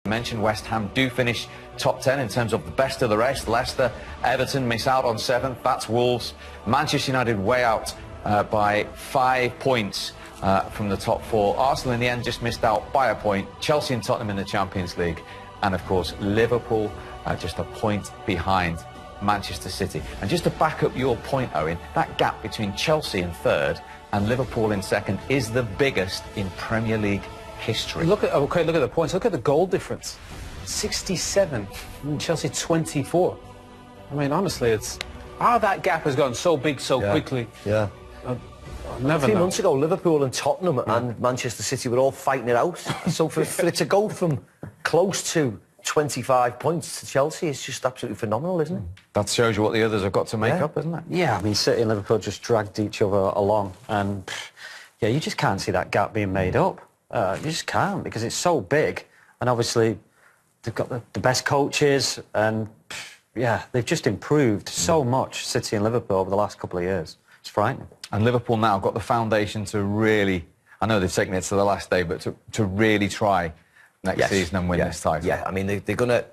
Mentioned West Ham do finish top 10 in terms of the best of the rest. Leicester, Everton miss out on 7th. That's Wolves. Manchester United way out by 5 points from the top 4. Arsenal in the end just missed out by a point. Chelsea and Tottenham in the Champions League. And of course Liverpool just a point behind Manchester City. And just to back up your point, Owen, that gap between Chelsea in 3rd and Liverpool in 2nd is the biggest in Premier League history. Look at the points. Look at the goal difference. 67, and Chelsea 24. I mean, honestly, it's that gap has gone so big so quickly. Yeah. Never a few months ago, Liverpool and Tottenham and Manchester City were all fighting it out. So for it to go from close to 25 points to Chelsea is just absolutely phenomenal, isn't it? That shows you what the others have got to make up, isn't it? Yeah, I mean, City and Liverpool just dragged each other along, and yeah, you just can't see that gap being made up. You just can't, because it's so big, and obviously they've got the best coaches, and yeah, they've just improved so much, City and Liverpool, over the last couple of years. It's frightening. And Liverpool now got the foundation to really, I know they've taken it to the last day, but to really try next season and win this title. Yeah, I mean, they're going to...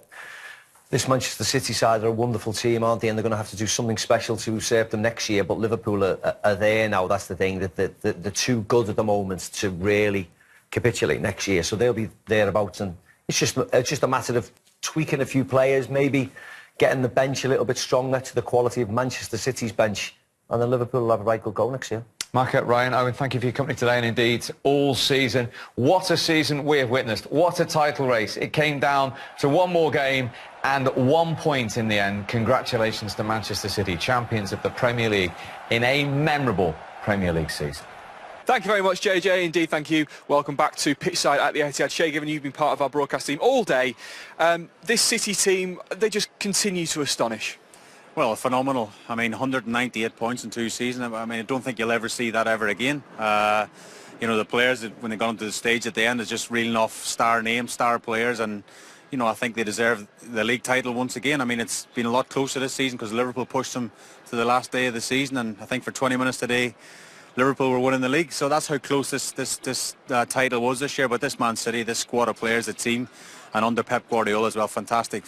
This Manchester City side are a wonderful team, aren't they? And they're going to have to do something special to serve them next year. But Liverpool are there now. That's the thing. That they're too good at the moment to really capitulate next year. So they'll be thereabouts. And it's just a matter of tweaking a few players, maybe getting the bench a little bit stronger to the quality of Manchester City's bench. And then Liverpool will have a right good go next year. Market, Ryan, Owen, thank you for your company today, and indeed all season. What a season we have witnessed. What a title race. It came down to one more game and 1 point in the end. Congratulations to Manchester City, champions of the Premier League in a memorable Premier League season. Thank you very much, JJ. Indeed, thank you. Welcome back to Pitchside at the Etihad. Shay, given you've been part of our broadcast team all day, this City team, they just continue to astonish. Well, phenomenal. I mean, 198 points in 2 seasons. I mean, I don't think you'll ever see that ever again. You know, the players, when they got onto the stage at the end, is just reeling off star names, star players, and, you know, I think they deserve the league title once again. I mean, it's been a lot closer this season because Liverpool pushed them to the last day of the season, and I think for 20 minutes today, Liverpool were winning the league. So that's how close this title was this year. But this Man City, this squad of players, the team, and under Pep Guardiola as well, fantastic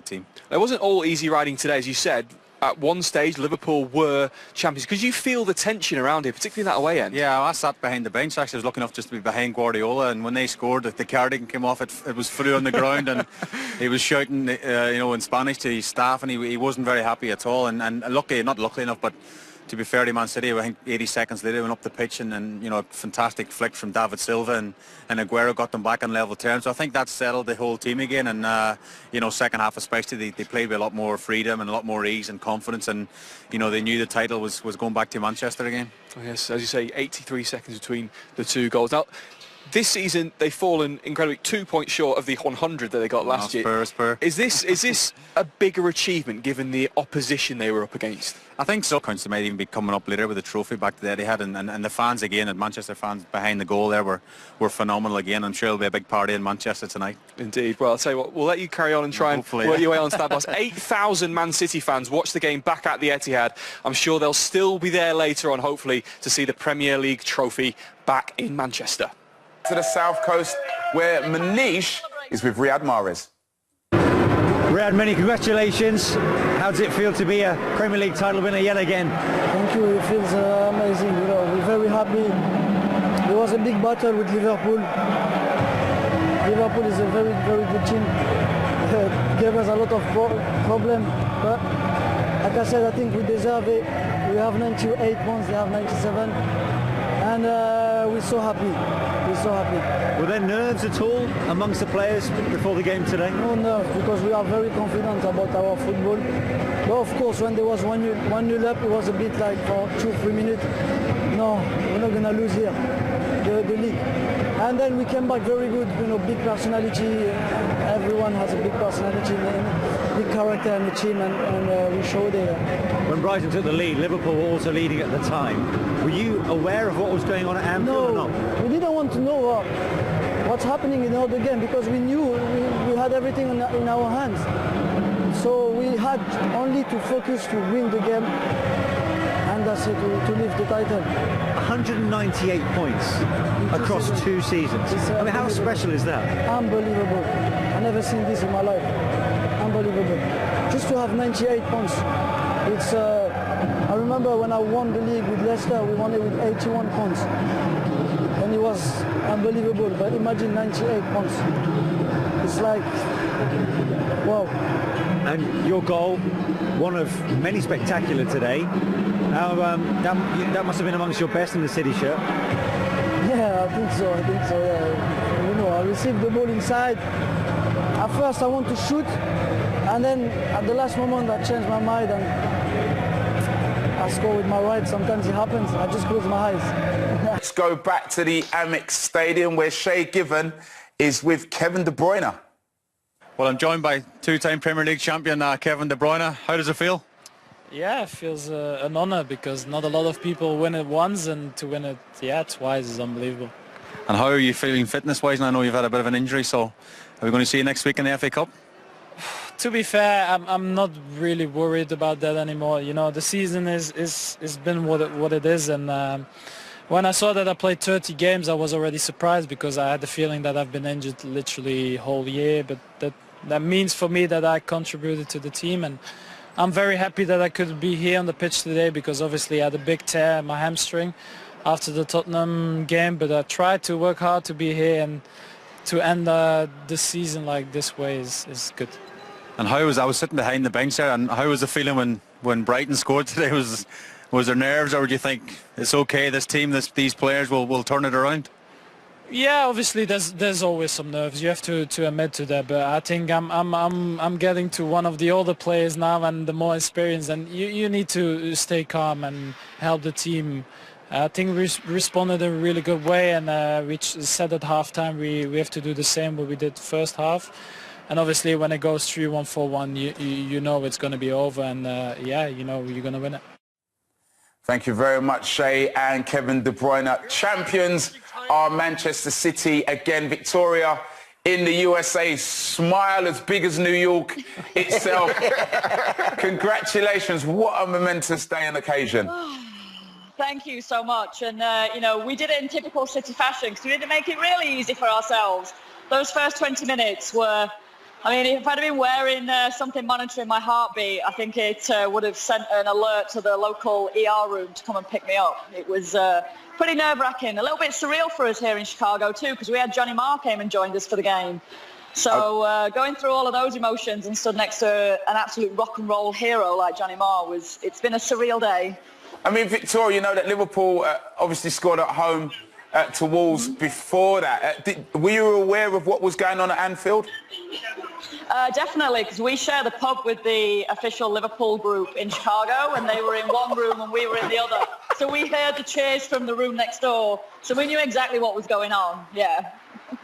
team. It wasn't all easy riding today, as you said. At one stage, Liverpool were champions. Could you feel the tension around it, particularly in that away end? Yeah, I sat behind the bench. Actually, I was lucky enough just to be behind Guardiola, and when they scored, the cardigan came off. It was flew on the ground, and he was shouting, you know, in Spanish to his staff, and he wasn't very happy at all. And not lucky enough, but to be fair to Man City, I think 80 seconds later went up the pitch, and you know, a fantastic flick from David Silva, and Aguero got them back on level terms. So I think that settled the whole team again, and you know, second half especially, they played with a lot more freedom and a lot more ease and confidence, and you know, they knew the title was going back to Manchester again. Oh, yes, as you say, 83 seconds between the 2 goals. Now, this season they've fallen incredibly 2 points short of the 100 that they got last year. Spur. Is this a bigger achievement given the opposition they were up against? I think so. They might even be coming up later with a trophy back there they had, and the fans again, and Manchester fans behind the goal there were phenomenal again. I'm sure it'll be a big party in Manchester tonight. Indeed. Well, I'll tell you what, we'll let you carry on and try and work your way on Stat Boss. 8,000 Man City fans watch the game back at the Etihad. I'm sure they'll still be there later on, hopefully, to see the Premier League trophy back in Manchester. To the south coast, where Manish is with Riyad Mahrez. Riyad, many congratulations. How does it feel to be a Premier League title winner yet again? Thank you. It feels amazing. You know, we're very happy. There was a big battle with Liverpool. Liverpool is a very, very good team. Gave us a lot of problem, but like I said, I think we deserve it. We have 98 points. They have 97, and we're so happy. We're so happy. Were there nerves at all amongst the players before the game today? No nerves, because we are very confident about our football. But of course, when there was 1-0 up, it was a bit like for 2-3 minutes. No, we're not gonna lose here, the league. And then we came back very good. You know, big personality. Everyone has a big personality, big character in the team, and we showed it. When Brighton took the lead, Liverpool were also leading at the time. Were you aware of what was going on at Anfield or not? We didn't want to know what's happening in the game, because we knew we had everything in our hands. So we had only to focus to win the game, and that's it, to lift the title. 198 points across 2 seasons. I mean, how special is that? Unbelievable. And never seen this in my life. Unbelievable. Just to have 98 points. It's. I remember when I won the league with Leicester, we won it with 81 points. And it was unbelievable, but imagine 98 points. It's like, wow. And your goal, one of many spectacular today. How, that must have been amongst your best in the City shirt. Yeah, I think so, yeah. You know, I received the ball inside. At first I want to shoot, and then at the last moment I changed my mind and I score with my right. Sometimes it happens. I just close my eyes. Let's go back to the Amex Stadium where Shay Given is with Kevin De Bruyne. Well, I'm joined by two-time Premier League champion Kevin De Bruyne. How does it feel? Yeah, it feels an honour because not a lot of people win it once, and to win it, twice is unbelievable. And how are you feeling fitness-wise? And I know you've had a bit of an injury, so are we going to see you next week in the FA Cup? To be fair, I'm not really worried about that anymore. You know, the season is been what it is, and when I saw that I played 30 games, I was already surprised because I had the feeling that I've been injured literally whole year. But that means for me that I contributed to the team, and I'm very happy that I could be here on the pitch today because obviously I had a big tear in my hamstring after the Tottenham game. But I tried to work hard to be here, and to end the season like this way is good. And I was sitting behind the bench there, and how was the feeling when Brighton scored today? Was there nerves, or do you think it's okay? This team, these players will turn it around. Yeah, obviously there's always some nerves. You have to admit to that. But I think I'm getting to one of the older players now and the more experienced, and you need to stay calm and help the team. I think we responded in a really good way, and we said at halftime we have to do the same what we did first half. And obviously when it goes 3-1, 4-1, you know it's going to be over, and you know you're going to win it. Thank you very much, Shay and Kevin De Bruyne. Champions are Manchester City again. Victoria in the USA. Smile as big as New York itself. Congratulations. What a momentous day and occasion. Thank you so much. And, you know, we did it in typical City fashion because we didn't make it really easy for ourselves. Those first 20 minutes were... I mean, if I'd have been wearing something monitoring my heartbeat, I think it would have sent an alert to the local ER room to come and pick me up. It was pretty nerve-wracking, a little bit surreal for us here in Chicago too, because we had Johnny Marr came and joined us for the game. So going through all of those emotions and stood next to an absolute rock and roll hero like Johnny Marr, it's been a surreal day. I mean, Victoria, you know that Liverpool obviously scored at home to Wolves before that. Were you aware of what was going on at Anfield? Definitely, because we share the pub with the official Liverpool group in Chicago, and they were in one room and we were in the other. So we heard the cheers from the room next door, so we knew exactly what was going on, yeah.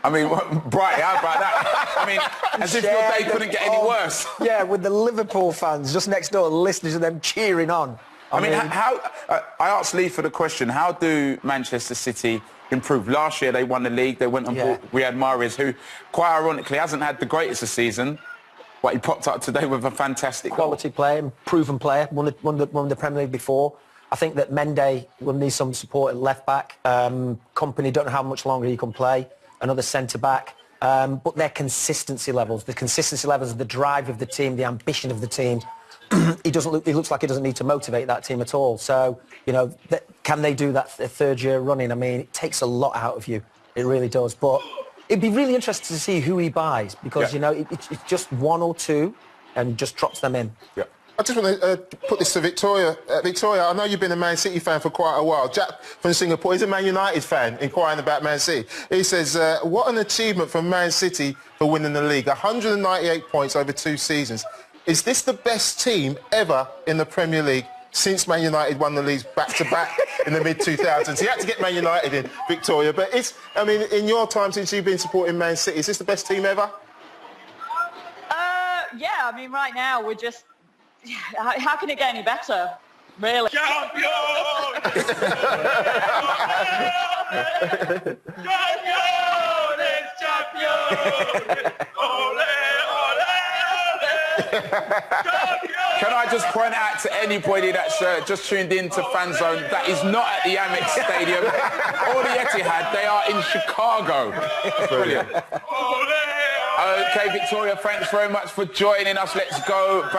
I mean, Brighton, how about that? I mean, as if your day couldn't get any worse. Yeah, with the Liverpool fans just next door, listening to them cheering on. I mean, how... I asked Lee for the question, how do Manchester City improve? Last year they won the league, they went and bought Riyad Mahrez, who quite ironically hasn't had the greatest of season, but he popped up today with a fantastic quality player, proven player, won the Premier League before. I think that Mendy will need some support at left back. Company, don't know how much longer he can play. Another centre back. But their consistency levels, the drive of the team, the ambition of the team. He looks like he doesn't need to motivate that team at all. So, you know, can they do that third year running? I mean, it takes a lot out of you. It really does. But it'd be really interesting to see who he buys because, you know, it's just one or two and just drops them in. Yeah. I just want to put this to Victoria. Victoria, I know you've been a Man City fan for quite a while. Jack from Singapore, he's a Man United fan, inquiring about Man City. He says, what an achievement for Man City for winning the league. 198 points over 2 seasons. Is this the best team ever in the Premier League since Man United won the leagues back-to-back in the mid-2000s? He had to get Man United in, Victoria. But I mean, in your time since you've been supporting Man City, is this the best team ever? Yeah, I mean, right now we're just... How can it get any better, really? Champion! Champion is champion! Ole, ole! Can I just point out to anybody that's just tuned in to Fan Zone, that is not at the Amex Stadium or the Etihad, they are in Chicago. Brilliant. Okay, Victoria, thanks very much for joining us. Let's go back.